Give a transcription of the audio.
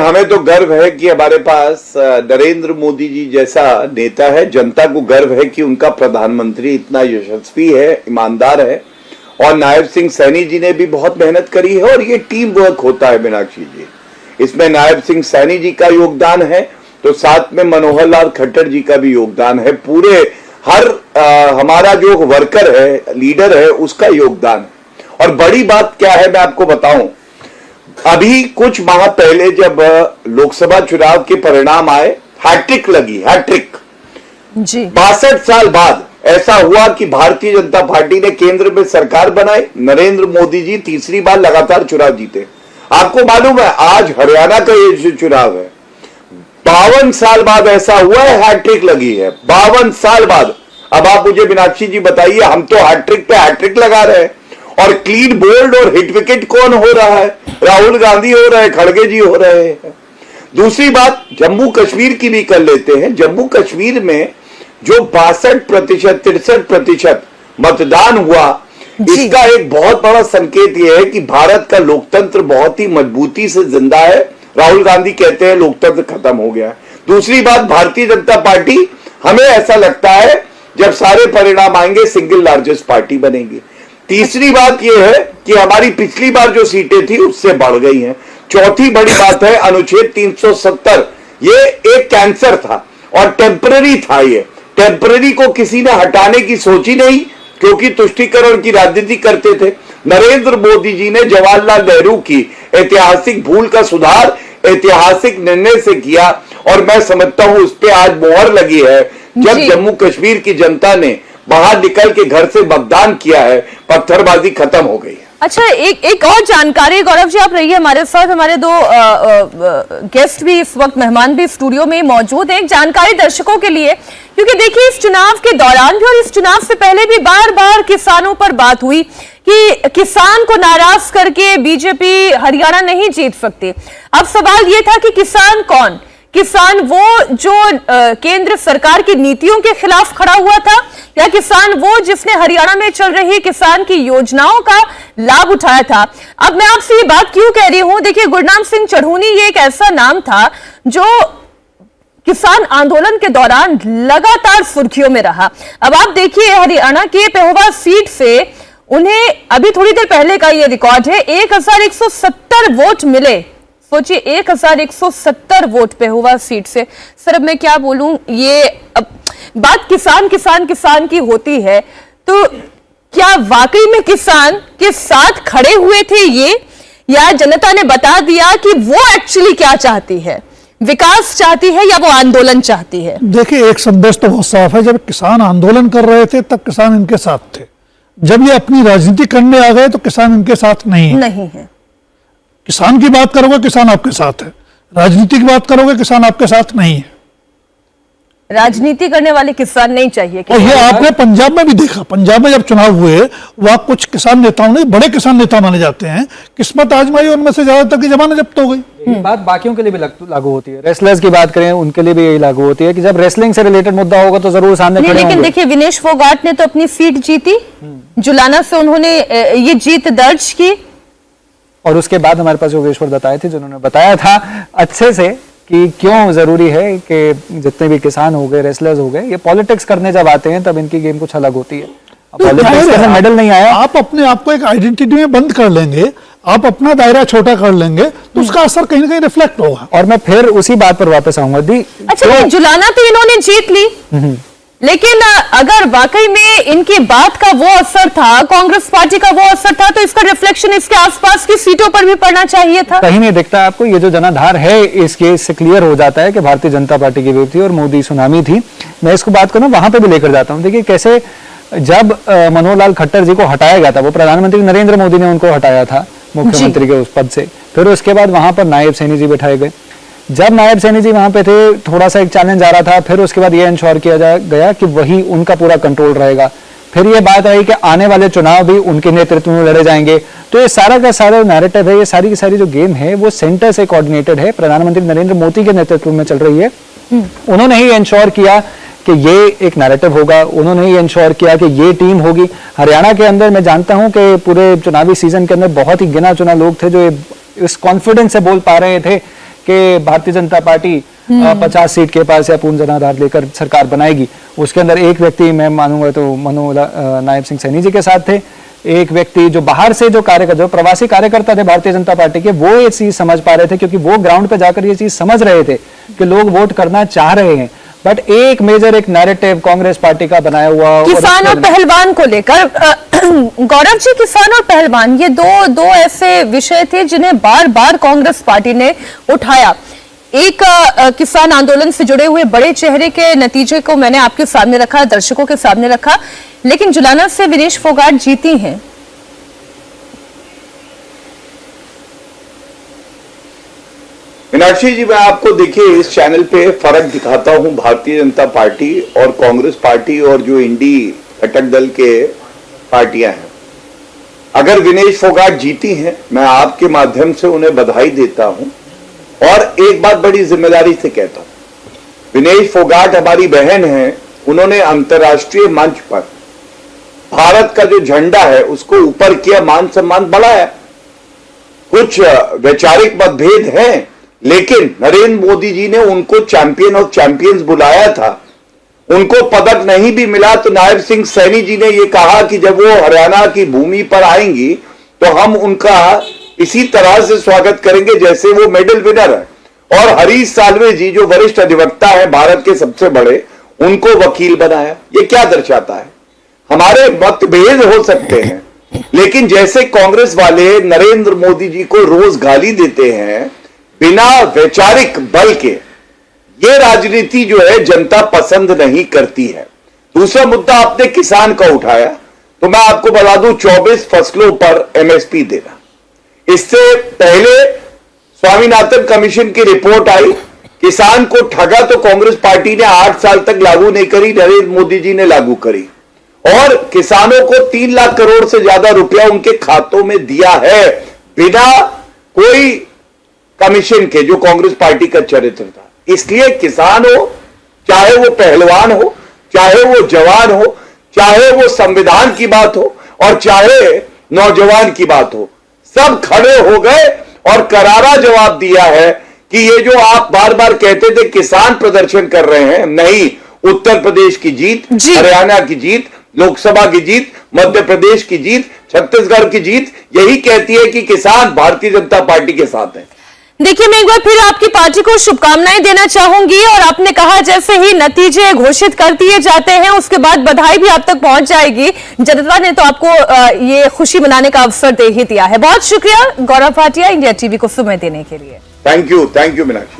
हमें तो गर्व है कि हमारे पास नरेंद्र मोदी जी जैसा नेता है। जनता को गर्व है कि उनका प्रधानमंत्री इतना यशस्वी है, ईमानदार है। और नायब सिंह सैनी जी ने भी बहुत मेहनत करी है और ये टीम वर्क होता है मीनाक्षी जी। इसमें नायब सिंह सैनी जी का योगदान है तो साथ में मनोहर लाल खट्टर जी का भी योगदान है। पूरे हर हमारा जो वर्कर है, लीडर है, उसका योगदान है। और बड़ी बात क्या है मैं आपको बताऊं, अभी कुछ माह पहले जब लोकसभा चुनाव के परिणाम आए, हैट्रिक लगी, हैट्रिक जी। 62 साल बाद ऐसा हुआ कि भारतीय जनता पार्टी ने केंद्र में सरकार बनाई। नरेंद्र मोदी जी तीसरी बार लगातार चुनाव जीते। आपको मालूम है आज हरियाणा का ये जो चुनाव है, 52 साल बाद ऐसा हुआ है, हैट्रिक लगी है 52 साल बाद। अब आप मुझे मीनाक्षी जी बताइए, हम तो हैट्रिक पे हैट्रिक लगा रहे हैं और क्लीन बोल्ड और हिट विकेट कौन हो रहा है? राहुल गांधी हो रहे हैं, खड़गे जी हो रहे हैं। दूसरी बात जम्मू कश्मीर की भी कर लेते हैं। जम्मू कश्मीर में जो 62% 63% मतदान हुआ, इसका एक बहुत बड़ा संकेत यह है कि भारत का लोकतंत्र बहुत ही मजबूती से जिंदा है। राहुल गांधी कहते हैं लोकतंत्र खत्म हो गया है। दूसरी बात, भारतीय जनता पार्टी, हमें ऐसा लगता है जब सारे परिणाम आएंगे सिंगल लार्जेस्ट पार्टी बनेगी। तीसरी बात यह है कि हमारी पिछली बार जो सीटें थी उससे बढ़ गई हैं। चौथी बड़ी बात है अनुच्छेद 370, ये एक कैंसर था और टेम्पररी था। ये टेम्पररी को किसी ने हटाने की सोची नहीं क्योंकि तुष्टीकरण की राजनीति करते थे। नरेंद्र मोदी जी ने जवाहरलाल नेहरू की ऐतिहासिक भूल का सुधार ऐतिहासिक निर्णय से किया और मैं समझता हूं उस पर आज मोहर लगी है। जब जम्मू कश्मीर की जनता ने बाहर निकल के घर से मतदान किया है, पत्थरबाजी खत्म हो गई है। अच्छा, एक और जानकारी, गौरव जी आप रहिए हमारे साथ, हमारे दो गेस्ट भी इस वक्त, मेहमान भी स्टूडियो में मौजूद हैं। एक जानकारी दर्शकों के लिए, क्योंकि देखिए इस चुनाव के दौरान भी और इस चुनाव से पहले भी बार बार किसानों पर बात हुई कि किसान को नाराज करके बीजेपी हरियाणा नहीं जीत सकती। अब सवाल ये था कि किसान कौन? किसान वो जो केंद्र सरकार की नीतियों के खिलाफ खड़ा हुआ था, या किसान वो जिसने हरियाणा में चल रही किसान की योजनाओं का लाभ उठाया था? अब मैं आपसे ये बात क्यों कह रही हूं, देखिए गुरनाम सिंह चढ़ूनी ये एक ऐसा नाम था जो किसान आंदोलन के दौरान लगातार सुर्खियों में रहा। अब आप देखिए हरियाणा के पेहोवा सीट से उन्हें अभी थोड़ी देर पहले का ये रिकॉर्ड है, 1170 वोट मिले। सोचिए 1170 वोट पेहोवा सीट से। सर अब मैं क्या बोलूं, ये अब बात किसान की होती है, तो क्या वाकई में किसान के साथ खड़े हुए थे ये, या जनता ने बता दिया कि वो एक्चुअली क्या चाहती है, विकास चाहती है या वो आंदोलन चाहती है? देखिए एक संदेश तो बहुत साफ है, जब किसान आंदोलन कर रहे थे तब किसान इनके साथ थे। जब ये अपनी राजनीति करने आ गए तो किसान इनके साथ नहीं है। किसान की बात करोगे किसान आपके साथ है, राजनीति की बात करोगे किसान आपके साथ नहीं है। राजनीति करने वाले किसान नहीं चाहिए। और ये आपने पंजाब में भी देखा, पंजाब में जब चुनाव हुए वहां कुछ किसान नेताओं ने, बड़े किसान नेता माने जाते हैं, किस्मत आजमाई, उनमें से ज्यादातर की जमानत जब्त हो गई। बात बाकियों के लिए भी लागू होती है, रेसलर्स की बात करें उनके लिए भी यही लागू होती है कि जब रेसलिंग से रिलेटेड मुद्दा होगा तो जरूर सामने खड़े होंगे। लेकिन देखिए विनेश फोगाट ने तो अपनी सीट जीती, जुलाना से उन्होंने ये जीत दर्ज की। और उसके बाद हमारे पास योगेश्वर दत्त आए थे जिन्होंने बताया था अच्छे से कि क्यों जरूरी है कि जितने भी किसान हो गए, रेसलर्स हो गए, ये पॉलिटिक्स करने जब आते हैं तब इनकी गेम कुछ अलग होती है। पॉलिटिक्स में मेडल नहीं आया, आप अपने आप को एक आइडेंटिटी में बंद कर लेंगे, आप अपना दायरा छोटा कर लेंगे तो उसका असर कहीं ना कहीं रिफ्लेक्ट होगा। और मैं फिर उसी बात पर वापस आऊंगा दी। अच्छा, जुलाना तो इन्होंने जीत ली, लेकिन अगर वाकई में इनकी बात का वो असर था, कांग्रेस पार्टी का वो असर था, तो इसका रिफ्लेक्शन इसके आसपास की सीटों पर भी पड़ना चाहिए था। कहीं नहीं दिखता आपको, ये जो जनाधार है इसके इससे क्लियर हो जाता है कि भारतीय जनता पार्टी की वेव थी और मोदी सुनामी थी। मैं इसको बात करूं वहां पे भी लेकर जाता हूं। देखिए कैसे जब मनोहर लाल खट्टर जी को हटाया गया था, वो प्रधानमंत्री नरेंद्र मोदी ने उनको हटाया था मुख्यमंत्री के उस पद से, फिर उसके बाद वहां पर नायब सैनी जी बैठाए गए। जब नायब सैनी जी वहां पे थे, थोड़ा सा एक चैलेंज आ रहा था, फिर उसके बाद ये इंश्योर किया गया कि वही उनका पूरा कंट्रोल रहेगा। फिर ये बात आई कि आने वाले चुनाव भी उनके नेतृत्व में लड़े जाएंगे। तो ये सारा का सारा नैरेटिव है, ये सारी की सारी जो गेम है वो सेंटर से कोऑर्डिनेटेड है, प्रधानमंत्री नरेंद्र मोदी के नेतृत्व में चल रही है। उन्होंने ही इंश्योर किया कि ये एक नैरेटिव होगा, उन्होंने ही इंश्योर किया कि ये टीम होगी। हरियाणा के अंदर मैं जानता हूं कि पूरे चुनावी सीजन के अंदर बहुत ही गिना चुना लोग थे जो इस कॉन्फिडेंस से बोल पा रहे थे कि भारतीय जनता पार्टी 50 सीट के पास या पूर्ण जनाधार लेकर सरकार बनाएगी, उसके अंदर एक व्यक्ति मैं मानूंगा तो नायब सिंह सैनी जी के साथ थे, एक व्यक्ति जो बाहर से जो प्रवासी कार्यकर्ता थे भारतीय जनता पार्टी के, वो ये चीज समझ पा रहे थे क्योंकि वो ग्राउंड पे जाकर ये चीज समझ रहे थे कि लोग वोट करना चाह रहे हैं। बट एक मेजर एक नैरेटिव कांग्रेस पार्टी का बनाया हुआ किसान और पहलवान को लेकर गौरव जी, किसान और पहलवान ये दो ऐसे विषय थे जिन्हें बार बार कांग्रेस पार्टी ने उठाया। एक किसान आंदोलन से जुड़े हुए बड़े चेहरे के नतीजे को मैंने आपके सामने रखा, दर्शकों के सामने रखा, लेकिन जुलाना से विनेश फोगाट जीती हैं। मीनाक्षी जी, मैं आपको देखिए इस चैनल पे फर्क दिखाता हूं भारतीय जनता पार्टी और कांग्रेस पार्टी और जो इंडी घटक दल के पार्टियां हैं। अगर विनेश फोगाट जीती हैं, मैं आपके माध्यम से उन्हें बधाई देता हूं और एक बात बड़ी जिम्मेदारी से कहता हूं, विनेश फोगाट हमारी बहन है, उन्होंने अंतर्राष्ट्रीय मंच पर भारत का जो झंडा है उसको ऊपर किया, मान सम्मान बढ़ाया। कुछ वैचारिक मतभेद हैं, लेकिन नरेंद्र मोदी जी ने उनको चैंपियन ऑफ चैंपियंस बुलाया था। उनको पदक नहीं भी मिला तो नायब सिंह सैनी जी ने यह कहा कि जब वो हरियाणा की भूमि पर आएंगी तो हम उनका इसी तरह से स्वागत करेंगे जैसे वो मेडल विनर है। और हरीश साल्वे जी जो वरिष्ठ अधिवक्ता है भारत के सबसे बड़े, उनको वकील बनाया। ये क्या दर्शाता है? हमारे मतभेद हो सकते हैं, लेकिन जैसे कांग्रेस वाले नरेंद्र मोदी जी को रोज गाली देते हैं बिना वैचारिक बल के, ये राजनीति जो है जनता पसंद नहीं करती है। दूसरा मुद्दा आपने किसान का उठाया, तो मैं आपको बता दूं 24 फसलों पर एमएसपी देना। इससे पहले स्वामीनाथन कमीशन की रिपोर्ट आई, किसान को ठगा तो कांग्रेस पार्टी ने 8 साल तक लागू नहीं करी, नरेंद्र मोदी जी ने लागू करी और किसानों को 3 लाख करोड़ से ज्यादा रुपया उनके खातों में दिया है बिना कोई कमीशन के, जो कांग्रेस पार्टी का चरित्र था। इसलिए किसान हो, चाहे वो पहलवान हो, चाहे वो जवान हो, चाहे वो संविधान की बात हो और चाहे नौजवान की बात हो, सब खड़े हो गए और करारा जवाब दिया है कि ये जो आप बार बार कहते थे किसान प्रदर्शन कर रहे हैं, नहीं, उत्तर प्रदेश की जीत, हरियाणा की जीत, लोकसभा की जीत, मध्य प्रदेश की जीत, छत्तीसगढ़ की जीत, यही कहती है कि किसान भारतीय जनता पार्टी के साथ है। देखिए, मैं एक बार फिर आपकी पार्टी को शुभकामनाएं देना चाहूंगी और आपने कहा जैसे ही नतीजे घोषित कर दिए जाते हैं उसके बाद बधाई भी आप तक पहुंच जाएगी। जनता ने तो आपको ये खुशी मनाने का अवसर दे ही दिया है। बहुत शुक्रिया गौरव भाटिया, इंडिया टीवी को समय देने के लिए। Thank you Meenakshi.